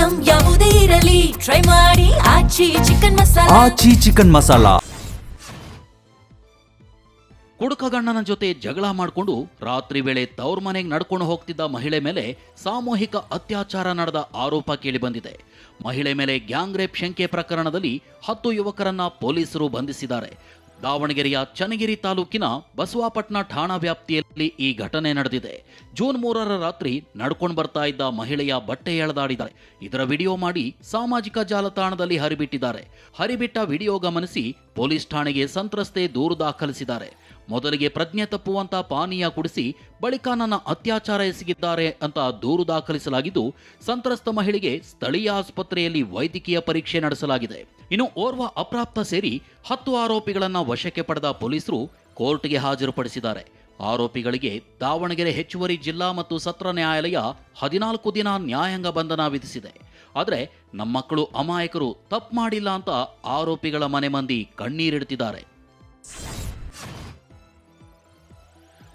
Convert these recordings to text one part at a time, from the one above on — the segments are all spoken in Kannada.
ಐಟಂ ಯಾವುದೇ ಇರಲಿ ಟ್ರೈ ಮಾಡಿ ಆಚಿ ಚಿಕನ್ ಮಸಾಲಾ. ಆಚಿ ಚಿಕನ್ ಮಸಾಲಾ. ಕುಡುಕಗಣ್ಣನ ಜೊತೆ ಜಗಳ ಮಾಡಿಕೊಂಡು ರಾತ್ರಿ ವೇಳೆ ತವ್ರ ಮನೆಗೆ ನಡ್ಕೊಂಡು ಹೋಗ್ತಿದ್ದ ಮಹಿಳೆ ಮೇಲೆ ಸಾಮೂಹಿಕ ಅತ್ಯಾಚಾರ ನಡೆದ ಆರೋಪ ಕೇಳಿಬಂದಿದೆ. ಮಹಿಳೆ ಮೇಲೆ ಗ್ಯಾಂಗ್ ರೇಪ್ ಶಂಕೆ ಪ್ರಕರಣದಲ್ಲಿ 10 ಯುವಕರನ್ನ ಪೊಲೀಸರು ಬಂಧಿಸಿದ್ದಾರೆ. ದಾವಣಗೆರೆಯ ಚನ್ನಗಿರಿ ತಾಲೂಕಿನ ಬಸವಾಪಟ್ಟಣ ಠಾಣಾ ವ್ಯಾಪ್ತಿಯಲ್ಲಿ ಈ ಘಟನೆ ನಡೆದಿದೆ. ಜೂನ್ 3ರ ರಾತ್ರಿ ನಡ್ಕೊಂಡು ಬರ್ತಾ ಇದ್ದ ಮಹಿಳೆಯ ಬಟ್ಟೆ ಎಳೆದಾಡಿದ್ದಾರೆ. ಇದರ ವಿಡಿಯೋ ಮಾಡಿ ಸಾಮಾಜಿಕ ಜಾಲತಾಣದಲ್ಲಿ ಹರಿಬಿಟ್ಟಿದ್ದಾರೆ. ಹರಿಬಿಟ್ಟ ವಿಡಿಯೋ ಗಮನಿಸಿ ಪೊಲೀಸ್ ಠಾಣೆಗೆ ಸಂತ್ರಸ್ತೆ ದೂರು ದಾಖಲಿಸಿದ್ದಾರೆ. ಮೊದಲಿಗೆ ಪ್ರಜ್ಞೆ ತಪ್ಪುವಂತ ಪಾನೀಯ ಕುಡಿಸಿ ಬಳಿಕ ನನ್ನ ಅತ್ಯಾಚಾರ ಎಸಗಿದ್ದಾರೆ ಅಂತ ದೂರು ದಾಖಲಿಸಲಾಗಿದ್ದು, ಸಂತ್ರಸ್ತ ಮಹಿಳೆಗೆ ಸ್ಥಳೀಯ ಆಸ್ಪತ್ರೆಯಲ್ಲಿ ವೈದ್ಯಕೀಯ ಪರೀಕ್ಷೆ ನಡೆಸಲಾಗಿದೆ. ಇನ್ನು ಓರ್ವ ಅಪ್ರಾಪ್ತ ಸೇರಿ 10 ಆರೋಪಿಗಳನ್ನ ವಶಕ್ಕೆ ಪಡೆದ ಪೊಲೀಸರು ಕೋರ್ಟ್ಗೆ ಹಾಜರುಪಡಿಸಿದ್ದಾರೆ. ಆರೋಪಿಗಳಿಗೆ ದಾವಣಗೆರೆ ಹೆಚ್ಚುವರಿ ಜಿಲ್ಲಾ ಮತ್ತು ಸತ್ರ ನ್ಯಾಯಾಲಯ 14 ದಿನ ನ್ಯಾಯಾಂಗ ಬಂಧನ ವಿಧಿಸಿದೆ. ಆದರೆ ನಮ್ಮ ಮಕ್ಕಳು ಅಮಾಯಕರು ತಪ್ಪು ಮಾಡಿಲ್ಲ ಅಂತ ಆರೋಪಿಗಳ ಮನೆ ಮಂದಿ ಕಣ್ಣೀರಿಡ್ತಿದ್ದಾರೆ.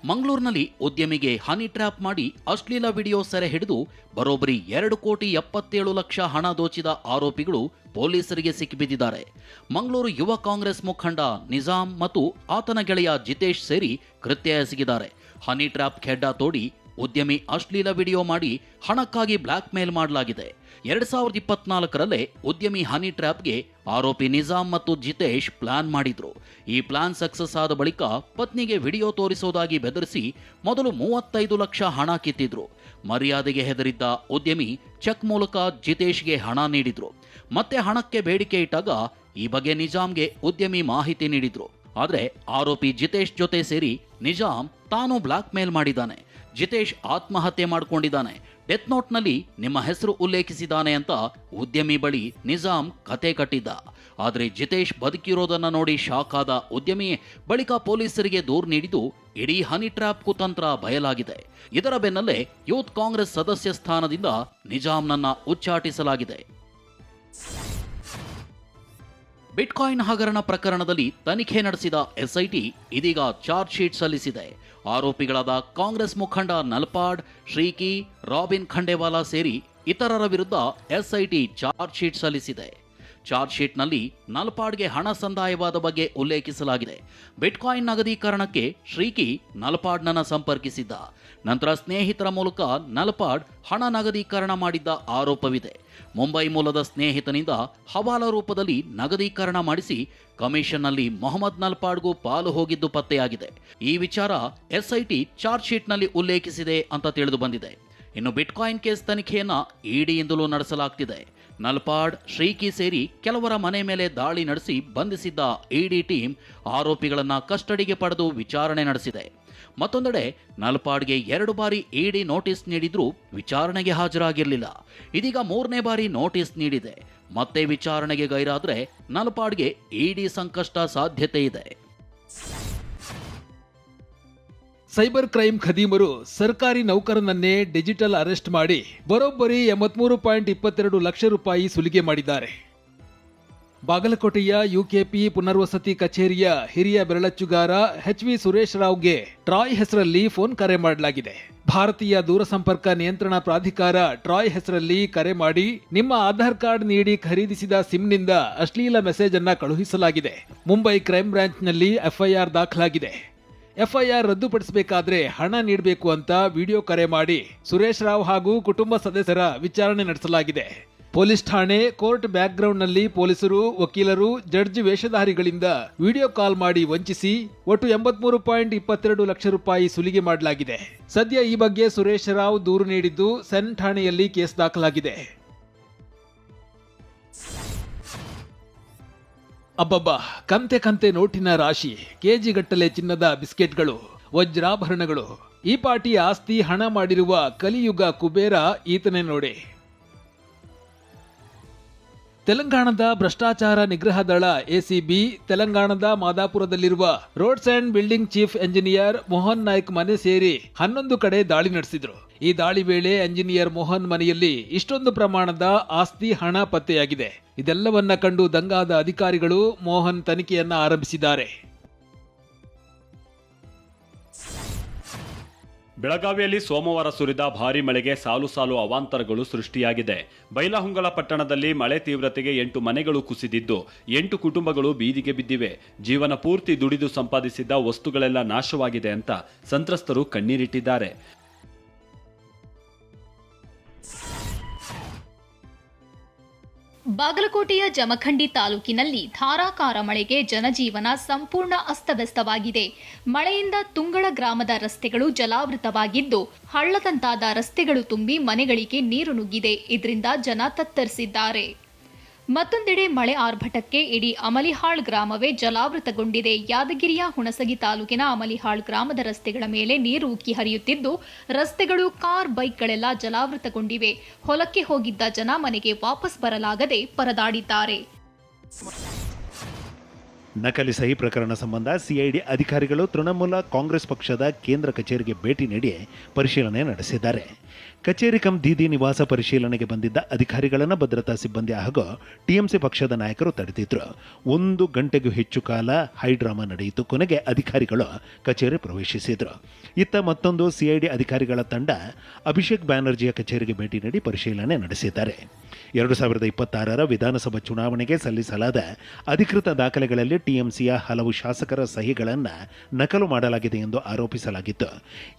ಮಂಗಳೂರಿನಲ್ಲಿ ಉದ್ಯಮಿಗೆ ಹನಿ ಟ್ರ್ಯಾಪ್ ಮಾಡಿ ಅಶ್ಲೀಲ ವಿಡಿಯೋ ಸೆರೆ ಹಿಡಿದು ಬರೋಬ್ಬರಿ 2,77,00,000 ಹಣ ದೋಚಿದ ಆರೋಪಿಗಳು ಪೊಲೀಸರಿಗೆ ಸಿಕ್ಕಿಬಿದ್ದಿದ್ದಾರೆ. ಮಂಗಳೂರು ಯುವ ಕಾಂಗ್ರೆಸ್ ಮುಖಂಡ ನಿಜಾಂ ಮತ್ತು ಆತನ ಗೆಳೆಯ ಜಿತೇಶ್ ಸೇರಿ ಕೃತ್ಯ ಎಸಗಿದ್ದಾರೆ. ಹನಿ ಟ್ರ್ಯಾಪ್ ಖೆಡ್ಡ ತೋಡಿ ಉದ್ಯಮಿ ಅಶ್ಲೀಲ ವಿಡಿಯೋ ಮಾಡಿ ಹಣಕ್ಕಾಗಿ ಬ್ಲಾಕ್ ಮೇಲ್ ಮಾಡಲಾಗಿದೆ. 2024ರಲ್ಲೇ ಉದ್ಯಮಿ ಹನಿ ಟ್ರ್ಯಾಪ್ಗೆ ಆರೋಪಿ ನಿಜಾಂ ಮತ್ತು ಜಿತೇಶ್ ಪ್ಲಾನ್ ಮಾಡಿದ್ರು. ಈ ಪ್ಲಾನ್ ಸಕ್ಸಸ್ ಆದ ಬಳಿಕ ಪತ್ನಿಗೆ ವಿಡಿಯೋ ತೋರಿಸೋದಾಗಿ ಬೆದರಿಸಿ ಮೊದಲು 35 ಲಕ್ಷ ಹಣ ಕಿತ್ತಿದ್ರು. ಮರ್ಯಾದೆಗೆ ಹೆದರಿದ್ದ ಉದ್ಯಮಿ ಚೆಕ್ ಮೂಲಕ ಜಿತೇಶ್ಗೆ ಹಣ ನೀಡಿದ್ರು. ಮತ್ತೆ ಹಣಕ್ಕೆ ಬೇಡಿಕೆ ಇಟ್ಟಾಗ ಈ ಬಗ್ಗೆ ನಿಜಾಂಗೆ ಉದ್ಯಮಿ ಮಾಹಿತಿ ನೀಡಿದ್ರು. ಆದರೆ ಆರೋಪಿ ಜಿತೇಶ್ ಜೊತೆ ಸೇರಿ ನಿಜಾಂ ತಾನು ಬ್ಲಾಕ್ ಮೇಲ್ ಮಾಡಿದ್ದಾನೆ, ಜಿತೇಶ್ ಆತ್ಮಹತ್ಯೆ ಮಾಡಿಕೊಂಡಿದ್ದಾನೆ, ಡೆತ್ ನೋಟ್ನಲ್ಲಿ ನಿಮ್ಮ ಹೆಸರು ಉಲ್ಲೇಖಿಸಿದ್ದಾನೆ ಅಂತ ಉದ್ಯಮಿ ಬಳಿ ನಿಜಾಂ ಕತೆ ಕಟ್ಟಿದ್ದ. ಆದರೆ ಜಿತೇಶ್ ಬದುಕಿರೋದನ್ನ ನೋಡಿ ಶಾಕ್ ಆದ ಉದ್ಯಮಿ ಬಳಿಕ ಪೊಲೀಸರಿಗೆ ದೂರು ನೀಡಿದ್ದು ಇಡೀ ಹನಿ ಟ್ರ್ಯಾಪ್ ಕುತಂತ್ರ ಬಯಲಾಗಿದೆ. ಇದರ ಬೆನ್ನಲ್ಲೇ ಯೂತ್ ಕಾಂಗ್ರೆಸ್ ಸದಸ್ಯ ಸ್ಥಾನದಿಂದ ನಿಜಾಂನನ್ನ ಉಚ್ಚಾಟಿಸಲಾಗಿದೆ. ಬಿಟ್ಕಾಯಿನ್ ಹಗರಣ ಪ್ರಕರಣದಲ್ಲಿ ತನಿಖೆ ನಡೆಸಿದ ಎಸ್ಐಟಿ ಇದೀಗ ಚಾರ್ಜ್ ಶೀಟ್ ಸಲ್ಲಿಸಿದೆ. ಆರೋಪಿಗಳಾದ ಕಾಂಗ್ರೆಸ್ ಮುಖಂಡ ನಲ್ಪಾಡ್, ಶ್ರೀಕಿ, ರಾಬಿನ್ ಖಂಡೇವಾಲಾ ಸೇರಿ ಇತರರ ವಿರುದ್ಧ ಎಸ್ಐಟಿ ಚಾರ್ಜ್ ಶೀಟ್ ಸಲ್ಲಿಸಿದೆ. ಚಾರ್ಜ್ ಶೀಟ್ನಲ್ಲಿ ನಲ್ಪಾಡ್ಗೆ ಹಣ ಸಂದಾಯವಾದ ಬಗ್ಗೆ ಉಲ್ಲೇಖಿಸಲಾಗಿದೆ. ಬಿಟ್ಕಾಯಿನ್ ನಗದೀಕರಣಕ್ಕೆ ಶ್ರೀಕಿ ನಲ್ಪಾಡ್ನನ್ನ ಸಂಪರ್ಕಿಸಿದ್ದ. ನಂತರ ಸ್ನೇಹಿತರ ಮೂಲಕ ನಲ್ಪಾಡ್ ಹಣ ನಗದೀಕರಣ ಮಾಡಿದ್ದ ಆರೋಪವಿದೆ. ಮುಂಬೈ ಮೂಲದ ಸ್ನೇಹಿತನಿಂದ ಹವಾಲಾ ರೂಪದಲ್ಲಿ ನಗದೀಕರಣ ಮಾಡಿಸಿ ಕಮಿಷನ್ನಲ್ಲಿ ಮೊಹಮ್ಮದ್ ನಲ್ಪಾಡ್ಗೂ ಪಾಲು ಹೋಗಿದ್ದು ಪತ್ತೆಯಾಗಿದೆ. ಈ ವಿಚಾರ ಎಸ್ಐಟಿ ಚಾರ್ಜ್ ಶೀಟ್ನಲ್ಲಿ ಉಲ್ಲೇಖಿಸಿದೆ ಅಂತ ತಿಳಿದು ಬಂದಿದೆ. ಇನ್ನು ಬಿಟ್ಕಾಯಿನ್ ಕೇಸ್ ತನಿಖೆಯನ್ನ ಇಡಿಯಿಂದಲೂ ನಡೆಸಲಾಗ್ತಿದೆ. ನಲ್ಪಾಡ್, ಶ್ರೀಕಿ ಸೇರಿ ಕೆಲವರ ಮನೆ ಮೇಲೆ ದಾಳಿ ನಡೆಸಿ ಬಂಧಿಸಿದ್ದ ಇಡಿ ಟೀಮ್ ಆರೋಪಿಗಳನ್ನ ಕಸ್ಟಡಿಗೆ ಪಡೆದು ವಿಚಾರಣೆ ನಡೆಸಿದೆ. ಮತ್ತೊಂದೆಡೆ ನಲ್ಪಾಡ್ಗೆ 2 ಬಾರಿ ಇಡಿ ನೋಟಿಸ್ ನೀಡಿದ್ರೂ ವಿಚಾರಣೆಗೆ ಹಾಜರಾಗಿರಲಿಲ್ಲ. ಇದೀಗ 3ನೇ ಬಾರಿ ನೋಟಿಸ್ ನೀಡಿದೆ. ಮತ್ತೆ ವಿಚಾರಣೆಗೆ ಗೈರಾದ್ರೆ ನಲ್ಪಾಡ್ಗೆ ಇಡಿ ಸಂಕಷ್ಟ ಸಾಧ್ಯತೆ ಇದೆ. ಸೈಬರ್ ಕ್ರೈಮ್ ಖದೀಮರು ಸರ್ಕಾರಿ ನೌಕರನನ್ನೇ ಡಿಜಿಟಲ್ ಅರೆಸ್ಟ್ ಮಾಡಿ ಬರೋಬ್ಬರಿ 83.22 ಲಕ್ಷ ರೂಪಾಯಿ ಸುಲಿಗೆ ಮಾಡಿದ್ದಾರೆ. ಬಾಗಲಕೋಟೆಯ ಯುಕೆಪಿ ಪುನರ್ವಸತಿ ಕಚೇರಿಯ ಹಿರಿಯ ಬೆರಳಚ್ಚುಗಾರ ಎಚ್.ವಿ. ಸುರೇಶ್ ರಾವ್ಗೆ ಟ್ರಾಯ್ ಹೆಸರಲ್ಲಿ ಫೋನ್ ಕರೆ ಮಾಡಲಾಗಿದೆ. ಭಾರತೀಯ ದೂರಸಂಪರ್ಕ ನಿಯಂತ್ರಣ ಪ್ರಾಧಿಕಾರ ಟ್ರಾಯ್ ಹೆಸರಲ್ಲಿ ಕರೆ ಮಾಡಿ ನಿಮ್ಮ ಆಧಾರ್ ಕಾರ್ಡ್ ನೀಡಿ ಖರೀದಿಸಿದ ಸಿಮ್ನಿಂದ ಅಶ್ಲೀಲ ಮೆಸೇಜ್ ಅನ್ನ ಕಳುಹಿಸಲಾಗಿದೆ. ಮುಂಬೈ ಕ್ರೈಮ್ ಬ್ರಾಂಚ್ನಲ್ಲಿ ಎಫ್ಐಆರ್ ದಾಖಲಾಗಿದೆ. ಎಫ್ಐಆರ್ ರದ್ದುಪಡಿಸಬೇಕಾದ್ರೆ ಹಣ ನೀಡಬೇಕು ಅಂತ ವಿಡಿಯೋ ಕರೆ ಮಾಡಿ ಸುರೇಶ್ ರಾವ್ ಹಾಗೂ ಕುಟುಂಬ ಸದಸ್ಯರ ವಿಚಾರಣೆ ನಡೆಸಲಾಗಿದೆ. ಪೊಲೀಸ್ ಠಾಣೆ, ಕೋರ್ಟ್ ಬ್ಯಾಕ್ ಗ್ರೌಂಡ್ ನಲ್ಲಿ ಪೊಲೀಸರು, ವಕೀಲರು, ಜಡ್ಜ್ ವೇಷಧಾರಿಗಳಿಂದ ವಿಡಿಯೋ ಕಾಲ್ ಮಾಡಿ ವಂಚಿಸಿ ಒಟ್ಟು 83.22 ಲಕ್ಷ ರೂಪಾಯಿ ಸುಲಿಗೆ ಮಾಡಲಾಗಿದೆ. ಸದ್ಯ ಈ ಬಗ್ಗೆ ಸುರೇಶ್ ರಾವ್ ದೂರು ನೀಡಿದ್ದು ಸೆನ್ ಠಾಣೆಯಲ್ಲಿ ಕೇಸ್ ದಾಖಲಾಗಿದೆ. ಅಬ್ಬಬ್ಬಾ, ಕಂತೆ ಕಂತೆ ನೋಟಿನ ರಾಶಿ, ಕೆಜಿಗಟ್ಟಲೆ ಚಿನ್ನದ ಬಿಸ್ಕೆಟ್ಗಳು, ವಜ್ರಾಭರಣಗಳು, ಈ ಪಾಟಿ ಆಸ್ತಿ ಹಣ ಮಾಡಿರುವ ಕಲಿಯುಗ ಕುಬೇರ ಈತನೇ ನೋಡಿ. ತೆಲಂಗಾಣದ ಭ್ರಷ್ಟಾಚಾರ ನಿಗ್ರಹ ದಳ ಎಸಿಬಿ ತೆಲಂಗಾಣದ ಮಾದಾಪುರದಲ್ಲಿರುವ roads and building chief engineer Mohan Naik ಮನೆ ಸೇರಿ 11 ಕಡೆ ದಾಳಿ ನಡೆಸಿದ್ರು. ಈ ದಾಳಿ ವೇಳೆ ಎಂಜಿನಿಯರ್ ಮೋಹನ್ ಮನೆಯಲ್ಲಿ ಇಷ್ಟೊಂದು ಪ್ರಮಾಣದ ಆಸ್ತಿ ಹಣ ಪತ್ತೆಯಾಗಿದೆ. ಇದೆಲ್ಲವನ್ನ ಕಂಡು ದಂಗಾದ ಅಧಿಕಾರಿಗಳು ಮೋಹನ್ ತನಿಖೆಯನ್ನ ಆರಂಭಿಸಿದ್ದಾರೆ. ಬೆಳಗಾವಿಯಲ್ಲಿ ಸೋಮವಾರ ಸುರಿದ ಭಾರೀ ಮಳೆಗೆ ಸಾಲು ಸಾಲು ಅವಾಂತರಗಳು ಸೃಷ್ಟಿಯಾಗಿದೆ. ಬೈಲಹೊಂಗಲ ಪಟ್ಟಣದಲ್ಲಿ ಮಳೆ ತೀವ್ರತೆಗೆ 8 ಮನೆಗಳು ಕುಸಿದಿದ್ದು 8 ಕುಟುಂಬಗಳು ಬೀದಿಗೆ ಬಿದ್ದಿವೆ. ಜೀವನ ಪೂರ್ತಿ ದುಡಿದು ಸಂಪಾದಿಸಿದ್ದ ವಸ್ತುಗಳೆಲ್ಲ ನಾಶವಾಗಿದೆ ಅಂತ ಸಂತ್ರಸ್ತರು ಕಣ್ಣೀರಿಟ್ಟಿದ್ದಾರೆ. ಬಾಗಲಕೋಟೆಯ ಜಮಖಂಡಿ ತಾಲೂಕಿನಲ್ಲಿ ಧಾರಾಕಾರ ಮಳೆಗೆ ಜನಜೀವನ ಸಂಪೂರ್ಣ ಅಸ್ತವ್ಯಸ್ತವಾಗಿದೆ. ಮಳೆಯಿಂದ ತುಂಗಳ ಗ್ರಾಮದ ರಸ್ತೆಗಳು ಜಲಾವೃತವಾಗಿದ್ದು ಹಳ್ಳದಂತಾದ ರಸ್ತೆಗಳು ತುಂಬಿ ಮನೆಗಳಿಗೆ ನೀರು ನುಗ್ಗಿದೆ. ಇದರಿಂದ ಜನ ತತ್ತರಿಸಿದ್ದಾರೆ. ಮತ್ತೊಂದೆಡೆ ಮಳೆ ಆರ್ಭಟಕ್ಕೆ ಇಡೀ ಅಮಲಿಹಾಳ್ ಗ್ರಾಮವೇ ಜಲಾವೃತಗೊಂಡಿದೆ. ಯಾದಗಿರಿಯ ಹುಣಸಗಿ ತಾಲೂಕಿನ ಅಮಲಿಹಾಳ್ ಗ್ರಾಮದ ರಸ್ತೆಗಳ ಮೇಲೆ ನೀರು ಉಕ್ಕಿ ಹರಿಯುತ್ತಿದ್ದು ರಸ್ತೆಗಳು, ಕಾರ್, ಬೈಕ್ಗಳೆಲ್ಲ ಜಲಾವೃತಗೊಂಡಿವೆ. ಹೊಲಕ್ಕೆ ಹೋಗಿದ್ದ ಜನ ಮನೆಗೆ ವಾಪಸ್ ಬರಲಾಗದೆ ಪರದಾಡಿದ್ದಾರೆ. ನಕಲಿ ಸಹಿ ಪ್ರಕರಣ ಸಂಬಂಧ ಸಿಐಡಿ ಅಧಿಕಾರಿಗಳು ತೃಣಮೂಲ ಕಾಂಗ್ರೆಸ್ ಪಕ್ಷದ ಕೇಂದ್ರ ಕಚೇರಿಗೆ ಭೇಟಿ ನೀಡಿ ಪರಿಶೀಲನೆ ನಡೆಸಿದ್ದಾರೆ. ಕಚೇರಿ ಕಂ ದೀದಿ ನಿವಾಸ ಪರಿಶೀಲನೆಗೆ ಬಂದಿದ್ದ ಅಧಿಕಾರಿಗಳನ್ನು ಭದ್ರತಾ ಸಿಬ್ಬಂದಿ ಹಾಗೂ ಟಿಎಂಸಿ ಪಕ್ಷದ ನಾಯಕರು ತಡೆದಿದ್ರು. 1 ಗಂಟೆಗೂ ಹೆಚ್ಚು ಕಾಲ ಹೈಡ್ರಾಮಾ ನಡೆಯಿತು. ಕೊನೆಗೆ ಅಧಿಕಾರಿಗಳು ಕಚೇರಿ ಪ್ರವೇಶಿಸಿದ್ರು. ಇತ್ತ ಮತ್ತೊಂದು ಸಿಐಡಿ ಅಧಿಕಾರಿಗಳ ತಂಡ ಅಭಿಷೇಕ್ ಬ್ಯಾನರ್ಜಿಯ ಕಚೇರಿಗೆ ಭೇಟಿ ನೀಡಿ ಪರಿಶೀಲನೆ ನಡೆಸಿದ್ದಾರೆ. 2026ರ ವಿಧಾನಸಭಾ ಚುನಾವಣೆಗೆ ಸಲ್ಲಿಸಲಾದ ಅಧಿಕೃತ ದಾಖಲೆಗಳಲ್ಲಿ ಟಿಎಂಸಿಯ ಹಲವು ಶಾಸಕರ ಸಹಿಗಳನ್ನು ನಕಲು ಮಾಡಲಾಗಿದೆ ಎಂದು ಆರೋಪಿಸಲಾಗಿತ್ತು.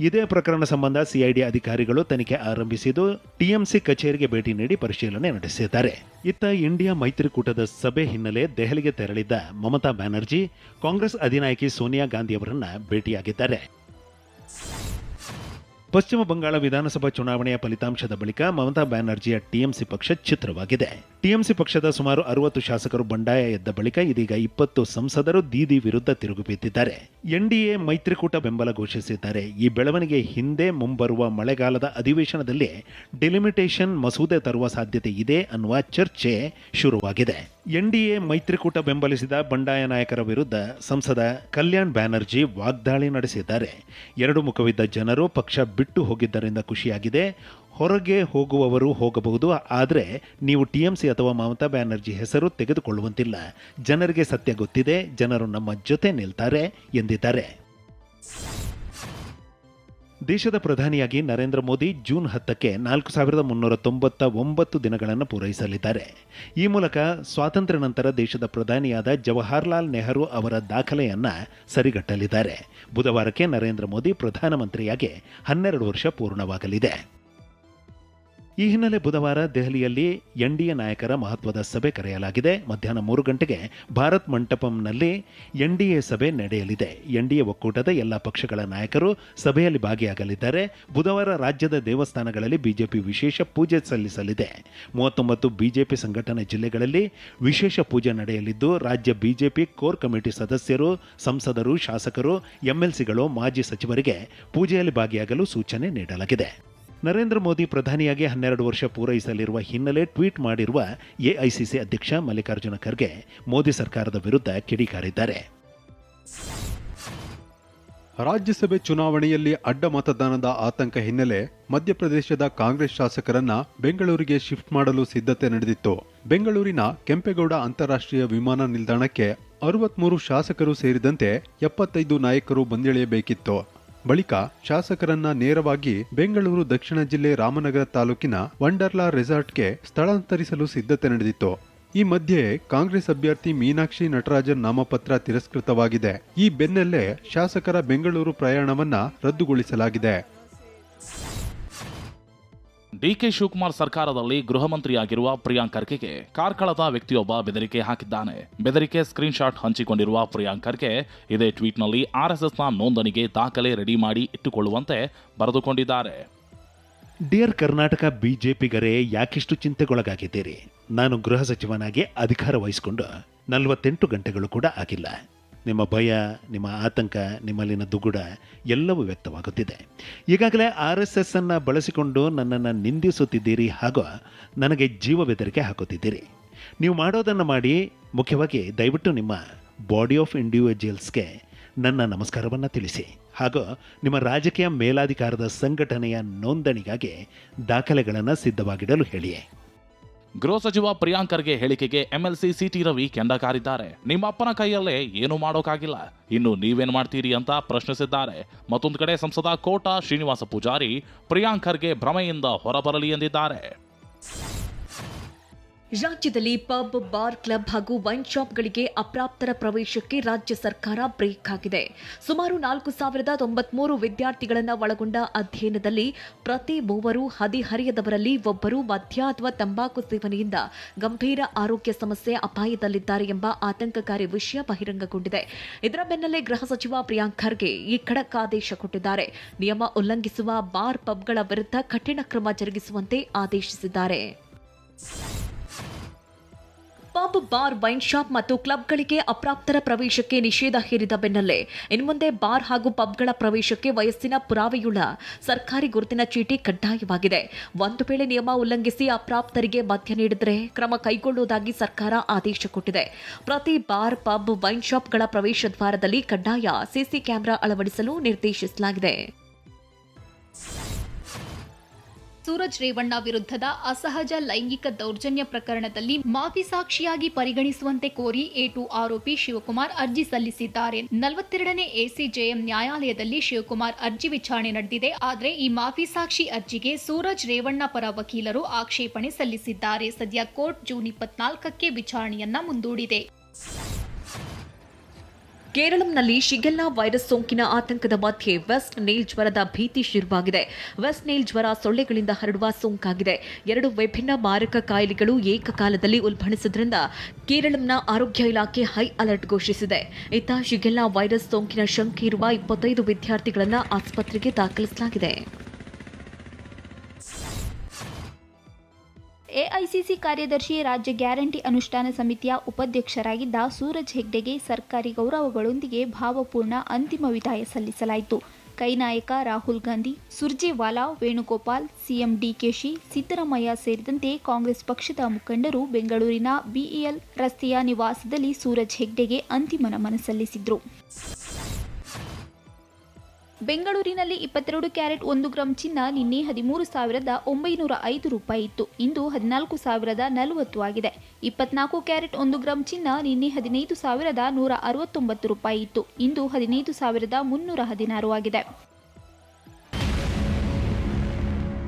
ಇದೇ ಪ್ರಕರಣ ಸಂಬಂಧ ಸಿಐಡಿ ಅಧಿಕಾರಿಗಳು ತನಿಖೆ ಆರಂಭಿಸಿದ್ದು ಟಿಎಂಸಿ ಕಚೇರಿಗೆ ಭೇಟಿ ನೀಡಿ ಪರಿಶೀಲನೆ ನಡೆಸಿದ್ದಾರೆ. ಇತ್ತ ಇಂಡಿಯಾ ಮೈತ್ರಿಕೂಟದ ಸಭೆ ಹಿನ್ನೆಲೆ ದೆಹಲಿಗೆ ತೆರಳಿದ್ದ ಮಮತಾ ಬ್ಯಾನರ್ಜಿ ಕಾಂಗ್ರೆಸ್ ಅಧಿನಾಯಕಿ ಸೋನಿಯಾ ಗಾಂಧಿ ಅವರನ್ನ ಭೇಟಿಯಾಗಿದ್ದಾರೆ. ಪಶ್ಚಿಮ ಬಂಗಾಳ ವಿಧಾನಸಭಾ ಚುನಾವಣೆಯ ಫಲಿತಾಂಶದ ಬಳಿಕ ಮಮತಾ ಬ್ಯಾನರ್ಜಿಯ ಟಿಎಂಸಿ ಪಕ್ಷ ಛಿದ್ರವಾಗಿದೆ. ಟಿಎಂಸಿ ಪಕ್ಷದ ಸುಮಾರು 60 ಶಾಸಕರು ಬಂಡಾಯ ಎದ್ದ ಬಳಿಕ ಇದೀಗ 20 ಸಂಸದರು ದೀದಿ ವಿರುದ್ಧ ತಿರುಗಿ ಬಿದ್ದಿದ್ದಾರೆ. ಎನ್ಡಿಎ ಮೈತ್ರಿಕೂಟ ಬೆಂಬಲ ಘೋಷಿಸಿದ್ದಾರೆ. ಈ ಬೆಳವಣಿಗೆ ಹಿಂದೆ ಮುಂಬರುವ ಮಳೆಗಾಲದ ಅಧಿವೇಶನದಲ್ಲಿ ಡಿಲಿಮಿಟೇಷನ್ ಮಸೂದೆ ತರುವ ಸಾಧ್ಯತೆ ಇದೆ ಅನ್ನುವ ಚರ್ಚೆ ಶುರುವಾಗಿದೆ. ಎನ್ಡಿಎ ಮೈತ್ರಿಕೂಟ ಬೆಂಬಲಿಸಿದ ಬಂಡಾಯ ನಾಯಕರ ವಿರುದ್ಧ ಸಂಸದ ಕಲ್ಯಾಣ್ ಬ್ಯಾನರ್ಜಿ ವಾಗ್ದಾಳಿ ನಡೆಸಿದ್ದಾರೆ. 2 ಮುಖವಿದ್ದ ಜನರು ಪಕ್ಷ ಬಿಟ್ಟು ಹೋಗಿದ್ದರಿಂದ ಖುಷಿಯಾಗಿದೆ. ಹೊರಗೆ ಹೋಗುವವರು ಹೋಗಬಹುದು, ಆದರೆ ನೀವು ಟಿಎಂಸಿ ಅಥವಾ ಮಮತಾ ಬ್ಯಾನರ್ಜಿ ಹೆಸರು ತೆಗೆದುಕೊಳ್ಳುವಂತಿಲ್ಲ. ಜನರಿಗೆ ಸತ್ಯ ಗೊತ್ತಿದೆ, ಜನರು ನಮ್ಮ ಜೊತೆ ನಿಲ್ತಾರೆ ಎಂದಿದ್ದಾರೆ. ದೇಶದ ಪ್ರಧಾನಿಯಾಗಿ ನರೇಂದ್ರ ಮೋದಿ ಜೂನ್ 10ಕ್ಕೆ 4399 ದಿನಗಳನ್ನು ಪೂರೈಸಲಿದ್ದಾರೆ. ಈ ಮೂಲಕ ಸ್ವಾತಂತ್ರ್ಯ ನಂತರ ದೇಶದ ಪ್ರಧಾನಿಯಾದ ಜವಾಹರ್ಲಾಲ್ ನೆಹರು ಅವರ ದಾಖಲೆಯನ್ನು ಸರಿಗಟ್ಟಲಿದ್ದಾರೆ. ಬುಧವಾರಕ್ಕೆ ನರೇಂದ್ರ ಮೋದಿ ಪ್ರಧಾನಮಂತ್ರಿಯಾಗಿ 12 ವರ್ಷ ಪೂರ್ಣವಾಗಲಿದೆ. ಈ ಹಿನ್ನೆಲೆ ಬುಧವಾರ ದೆಹಲಿಯಲ್ಲಿ ಎನ್ಡಿಎ ನಾಯಕರ ಮಹತ್ವದ ಸಭೆ ಕರೆಯಲಾಗಿದೆ. ಮಧ್ಯಾಹ್ನ 3 ಗಂಟೆಗೆ ಭಾರತ್ ಮಂಟಪಂನಲ್ಲಿ ಎನ್ಡಿಎ ಸಭೆ ನಡೆಯಲಿದೆ. ಎನ್ಡಿಎ ಒಕ್ಕೂಟದ ಎಲ್ಲ ಪಕ್ಷಗಳ ನಾಯಕರು ಸಭೆಯಲ್ಲಿ ಭಾಗಿಯಾಗಲಿದ್ದಾರೆ. ಬುಧವಾರ ರಾಜ್ಯದ ದೇವಸ್ಥಾನಗಳಲ್ಲಿ ಬಿಜೆಪಿ ವಿಶೇಷ ಪೂಜೆ ಸಲ್ಲಿಸಲಿದೆ. 39 ಬಿಜೆಪಿ ಸಂಘಟನಾ ಜಿಲ್ಲೆಗಳಲ್ಲಿ ವಿಶೇಷ ಪೂಜೆ ನಡೆಯಲಿದ್ದು ರಾಜ್ಯ ಬಿಜೆಪಿ ಕೋರ್ ಕಮಿಟಿ ಸದಸ್ಯರು, ಸಂಸದರು, ಶಾಸಕರು, ಎಂಎಲ್ಸಿಗಳು, ಮಾಜಿ ಸಚಿವರಿಗೆ ಪೂಜೆಯಲ್ಲಿ ಭಾಗಿಯಾಗಲು ಸೂಚನೆ ನೀಡಲಾಗಿದೆ. ನರೇಂದ್ರ ಮೋದಿ ಪ್ರಧಾನಿಯಾಗಿ 12 ವರ್ಷ ಪೂರೈಸಲಿರುವ ಹಿನ್ನೆಲೆ ಟ್ವೀಟ್ ಮಾಡಿರುವ ಎಐಸಿಸಿ ಅಧ್ಯಕ್ಷ ಮಲ್ಲಿಕಾರ್ಜುನ ಖರ್ಗೆ ಮೋದಿ ಸರ್ಕಾರದ ವಿರುದ್ಧ ಕಿಡಿಕಾರಿದ್ದಾರೆ. ರಾಜ್ಯಸಭೆ ಚುನಾವಣೆಯಲ್ಲಿ ಅಡ್ಡ ಮತದಾನದ ಆತಂಕ ಹಿನ್ನೆಲೆ ಮಧ್ಯಪ್ರದೇಶದ ಕಾಂಗ್ರೆಸ್ ಶಾಸಕರನ್ನ ಬೆಂಗಳೂರಿಗೆ ಶಿಫ್ಟ್ ಮಾಡಲು ಸಿದ್ಧತೆ ನಡೆದಿತ್ತು. ಬೆಂಗಳೂರಿನ ಕೆಂಪೇಗೌಡ ಅಂತಾರಾಷ್ಟ್ರೀಯ ವಿಮಾನ ನಿಲ್ದಾಣಕ್ಕೆ 63 ಶಾಸಕರು ಸೇರಿದಂತೆ 75 ನಾಯಕರು ಬಂದಿಳಿಯಬೇಕಿತ್ತು. ಬಳಿಕ ಶಾಸಕರನ್ನ ನೇರವಾಗಿ ಬೆಂಗಳೂರು ದಕ್ಷಿಣ ಜಿಲ್ಲೆ ರಾಮನಗರ ತಾಲೂಕಿನ ವಂಡರ್ಲಾ ರೆಸಾರ್ಟ್ಗೆ ಸ್ಥಳಾಂತರಿಸಲು ಸಿದ್ಧತೆ ನಡೆದಿತ್ತು. ಈ ಮಧ್ಯೆ ಕಾಂಗ್ರೆಸ್ ಅಭ್ಯರ್ಥಿ ಮೀನಾಕ್ಷಿ ನಟರಾಜನ್ ನಾಮಪತ್ರ ತಿರಸ್ಕೃತವಾಗಿದೆ. ಈ ಬೆನ್ನಲ್ಲೇ ಶಾಸಕರ ಬೆಂಗಳೂರು ಪ್ರಯಾಣವನ್ನ ರದ್ದುಗೊಳಿಸಲಾಗಿದೆ. ಡಿಕೆ ಶಿವಕುಮಾರ್ ಸರ್ಕಾರದಲ್ಲಿ ಗೃಹ ಮಂತ್ರಿಯಾಗಿರುವ ಪ್ರಿಯಾಂಕ್ ಖರ್ಗೆಗೆ ಕಾರ್ಕಳದ ವ್ಯಕ್ತಿಯೊಬ್ಬ ಬೆದರಿಕೆ ಹಾಕಿದ್ದಾನೆ. ಬೆದರಿಕೆ ಸ್ಕ್ರೀನ್ ಶಾಟ್ ಹಂಚಿಕೊಂಡಿರುವ ಪ್ರಿಯಾಂಕ್ ಖರ್ಗೆ ಇದೇ ಟ್ವೀಟ್ನಲ್ಲಿ ಆರ್ಎಸ್ಎಸ್ನ ನೋಂದಣಿಗೆ ದಾಖಲೆ ರೆಡಿ ಮಾಡಿ ಇಟ್ಟುಕೊಳ್ಳುವಂತೆ ಬರೆದುಕೊಂಡಿದ್ದಾರೆ. ಡಿಯರ್ ಕರ್ನಾಟಕ ಬಿಜೆಪಿಗರೇ, ಯಾಕಿಷ್ಟು ಚಿಂತೆಗೊಳಗಾಗಿದ್ದೀರಿ? ನಾನು ಗೃಹ ಸಚಿವನಾಗಿ ಅಧಿಕಾರ ವಹಿಸಿಕೊಂಡು 48 ಗಂಟೆಗಳು ಕೂಡ ಆಗಿಲ್ಲ. ನಿಮ್ಮ ಭಯ, ನಿಮ್ಮ ಆತಂಕ, ನಿಮ್ಮಲ್ಲಿನ ದುಗುಡ ಎಲ್ಲವೂ ವ್ಯಕ್ತವಾಗುತ್ತಿದೆ. ಈಗಾಗಲೇ RSS ಅನ್ನು ಬಳಸಿಕೊಂಡು ನನ್ನನ್ನು ನಿಂದಿಸುತ್ತಿದ್ದೀರಿ ಹಾಗೂ ನನಗೆ ಜೀವ ಬೆದರಿಕೆ ಹಾಕುತ್ತಿದ್ದೀರಿ. ನೀವು ಮಾಡೋದನ್ನು ಮಾಡಿ. ಮುಖ್ಯವಾಗಿ ದಯವಿಟ್ಟು ನಿಮ್ಮ ಬಾಡಿ ಆಫ್ ಇಂಡಿವಿಜುವಲ್ಸ್ಗೆ ನನ್ನ ನಮಸ್ಕಾರವನ್ನು ತಿಳಿಸಿ ಹಾಗೂ ನಿಮ್ಮ ರಾಜಕೀಯ ಮೇಲಾಧಿಕಾರದ ಸಂಘಟನೆಯ ನೋಂದಣಿಗಾಗಿ ದಾಖಲೆಗಳನ್ನು ಸಿದ್ಧವಾಗಿಡಲು ಹೇಳಿ. ಗೃಹ ಸಚಿವ ಪ್ರಿಯಾಂಕ್ ಖರ್ಗೆ ಹೇಳಿಕೆಗೆ ಎಂಎಲ್ಸಿ ಸಿಟಿ ರವಿ ಕೆಂಡ ಕಾರಿದ್ದಾರೆ. ನಿಮ್ಮ ಅಪ್ಪನ ಕೈಯಲ್ಲೇ ಏನು ಮಾಡೋಕ್ಕಾಗಿಲ್ಲ, ಇನ್ನು ನೀವೇನ್ ಮಾಡ್ತೀರಿ ಅಂತ ಪ್ರಶ್ನಿಸಿದ್ದಾರೆ. ಮತ್ತೊಂದು ಕಡೆ ಸಂಸದ ಕೋಟಾ ಶ್ರೀನಿವಾಸ ಪೂಜಾರಿ ಪ್ರಿಯಾಂಕ್ ಖರ್ಗೆ ಭ್ರಮೆಯಿಂದ ಹೊರಬರಲಿ ಎಂದಿದ್ದಾರೆ. ರಾಜ್ಯದಲ್ಲಿ ಪಬ್, ಬಾರ್, ಕ್ಲಬ್ ಹಾಗೂ ವೈನ್ ಶಾಪ್ಗಳಿಗೆ ಅಪ್ರಾಪ್ತರ ಪ್ರವೇಶಕ್ಕೆ ರಾಜ್ಯ ಸರ್ಕಾರ ಬ್ರೇಕ್ ಹಾಕಿದೆ. ಸುಮಾರು 4,093 ವಿದ್ಯಾರ್ಥಿಗಳನ್ನು ಒಳಗೊಂಡ ಅಧ್ಯಯನದಲ್ಲಿ ಪ್ರತಿ 3 ಹದಿಹರೆಯದವರಲ್ಲಿ ಒಬ್ಬರು ಮದ್ಯ ಅಥವಾ ತಂಬಾಕು ಸೇವನೆಯಿಂದ ಗಂಭೀರ ಆರೋಗ್ಯ ಸಮಸ್ಯೆ ಅಪಾಯದಲ್ಲಿದ್ದಾರೆ ಎಂಬ ಆತಂಕಕಾರಿ ವಿಷಯ ಬಹಿರಂಗಗೊಂಡಿದೆ. ಇದರ ಬೆನ್ನಲ್ಲೇ ಗೃಹ ಸಚಿವ ಪ್ರಿಯಾಂಕ್ ಖರ್ಗೆ ಈ ಖಡಕ್ ಆದೇಶ ಕೊಟ್ಟಿದ್ದಾರೆ. ನಿಯಮ ಉಲ್ಲಂಘಿಸುವ ಬಾರ್, ಪಬ್ಗಳ ವಿರುದ್ಧ ಕಠಿಣ ಕ್ರಮ ಜರುಗಿಸುವಂತೆ ಆದೇಶಿಸಿದ್ದಾರೆ. ಪಬ್, ಬಾರ್, ವೈನ್ ಶಾಪ್ ಮತ್ತು ಕ್ಲಬ್ಗಳಿಗೆ ಅಪ್ರಾಪ್ತರ ಪ್ರವೇಶಕ್ಕೆ ನಿಷೇಧ ಹೇರಿದ ಬೆನ್ನಲ್ಲೇ ಇನ್ನು ಮುಂದೆ ಬಾರ್ ಹಾಗೂ ಪಬ್ಗಳ ಪ್ರವೇಶಕ್ಕೆ ವಯಸ್ಸಿನ ಪುರಾವೆಯುಳ್ಳ ಸರ್ಕಾರಿ ಗುರುತಿನ ಚೀಟಿ ಕಡ್ಡಾಯವಾಗಿದೆ. ಒಂದು ವೇಳೆ ನಿಯಮ ಉಲ್ಲಂಘಿಸಿ ಅಪ್ರಾಪ್ತರಿಗೆ ಮದ್ಯ ನೀಡಿದರೆ ಕ್ರಮ ಕೈಗೊಳ್ಳುವುದಾಗಿ ಸರ್ಕಾರ ಆದೇಶ ಕೊಟ್ಟಿದೆ. ಪ್ರತಿ ಬಾರ್, ಪಬ್, ವೈನ್ ಶಾಪ್ಗಳ ಪ್ರವೇಶ ದ್ವಾರದಲ್ಲಿ ಕಡ್ಡಾಯ ಸಿಸಿ ಕ್ಯಾಮೆರಾ ಅಳವಡಿಸಲು ನಿರ್ದೇಶಿಸಲಾಗಿದೆ. ಸೂರಜ್ ರೇವಣ್ಣ ವಿರುದ್ಧದ ಅಸಹಜ ಲೈಂಗಿಕ ದೌರ್ಜನ್ಯ ಪ್ರಕರಣದಲ್ಲಿ ಮಾಫಿ ಸಾಕ್ಷಿಯಾಗಿ ಪರಿಗಣಿಸುವಂತೆ ಕೋರಿ A2 ಆರೋಪಿ ಶಿವಕುಮಾರ್ ಅರ್ಜಿ ಸಲ್ಲಿಸಿದ್ದಾರೆ. 42ನೇ ACJM ನ್ಯಾಯಾಲಯದಲ್ಲಿ ಶಿವಕುಮಾರ್ ಅರ್ಜಿ ವಿಚಾರಣೆ ನಡೆದಿದೆ. ಆದರೆ ಈ ಮಾಫಿ ಸಾಕ್ಷಿ ಅರ್ಜಿಗೆ ಸೂರಜ್ ರೇವಣ್ಣ ಪರ ವಕೀಲರು ಆಕ್ಷೇಪಣೆ ಸಲ್ಲಿಸಿದ್ದಾರೆ. ಸದ್ಯ ಕೋರ್ಟ್ ಜೂನ್ 24ಕ್ಕೆ ವಿಚಾರಣೆಯನ್ನ ಮುಂದೂಡಿದೆ. ಕೇರಳಂನಲ್ಲಿ ಶಿಗೆಲ್ಲಾ ವೈರಸ್ ಸೋಂಕಿನ ಆತಂಕದ ಮಧ್ಯೆ ವೆಸ್ಟ್ ನೈಲ್ ಜ್ವರದ ಭೀತಿ ಶುರುವಾಗಿದೆ. ವೆಸ್ಟ್ ನೈಲ್ ಜ್ವರ ಸೊಳ್ಳೆಗಳಿಂದ ಹರಡುವ ಸೋಂಕಾಗಿದೆ. 2 ವಿಭಿನ್ನ ಮಾರಕ ಕಾಯಿಲೆಗಳು ಏಕಕಾಲದಲ್ಲಿ ಉಲ್ಬಣಿಸಿದ್ರಿಂದ ಕೇರಳಂನ ಆರೋಗ್ಯ ಇಲಾಖೆ ಹೈ ಅಲರ್ಟ್ ಘೋಷಿಸಿದೆ. ಇತ್ತ ಶಿಗೆಲ್ಲಾ ವೈರಸ್ ಸೋಂಕಿನ ಶಂಕೆ ಇರುವ 25 ವಿದ್ಯಾರ್ಥಿಗಳನ್ನು ಆಸ್ಪತ್ರೆಗೆ ದಾಖಲಿಸಲಾಗಿದೆ. ಎಐಸಿಸಿ ಕಾರ್ಯದರ್ಶಿ, ರಾಜ್ಯ ಗ್ಯಾರಂಟಿ ಅನುಷ್ಠಾನ ಸಮಿತಿಯ ಉಪಾಧ್ಯಕ್ಷರಾಗಿದ್ದ ಸೂರಜ್ ಹೆಗ್ಡೆಗೆ ಸರ್ಕಾರಿ ಗೌರವಗಳೊಂದಿಗೆ ಭಾವಪೂರ್ಣ ಅಂತಿಮ ವಿದಾಯ ಸಲ್ಲಿಸಲಾಯಿತು. ಕೈನಾಯಕ ರಾಹುಲ್ ಗಾಂಧಿ, ಸುರ್ಜೇವಾಲಾ, ವೇಣುಗೋಪಾಲ್, ಸಿಎಂ ಡಿಕೆಶಿ, ಸಿದ್ದರಾಮಯ್ಯ ಸೇರಿದಂತೆ ಕಾಂಗ್ರೆಸ್ ಪಕ್ಷದ ಮುಖಂಡರು ಬೆಂಗಳೂರಿನ ಬಿಇಎಲ್ ರಸ್ತೆಯ ನಿವಾಸದಲ್ಲಿ ಸೂರಜ್ ಹೆಗ್ಡೆಗೆ ಅಂತಿಮ ನಮನ ಸಲ್ಲಿಸಿದರು. ಬೆಂಗಳೂರಿನಲ್ಲಿ 22 ಕ್ಯಾರೆಟ್ 1 ಗ್ರಾಂ ಚಿನ್ನ ನಿನ್ನೆ 13,905 ರೂಪಾಯಿ ಇತ್ತು. ಇಂದು 14,040 ಆಗಿದೆ. 24 ಕ್ಯಾರೆಟ್ 1 ಗ್ರಾಂ ಚಿನ್ನ ನಿನ್ನೆ 15,169 ರೂಪಾಯಿ ಇತ್ತು. ಇಂದು 15,316 ಆಗಿದೆ.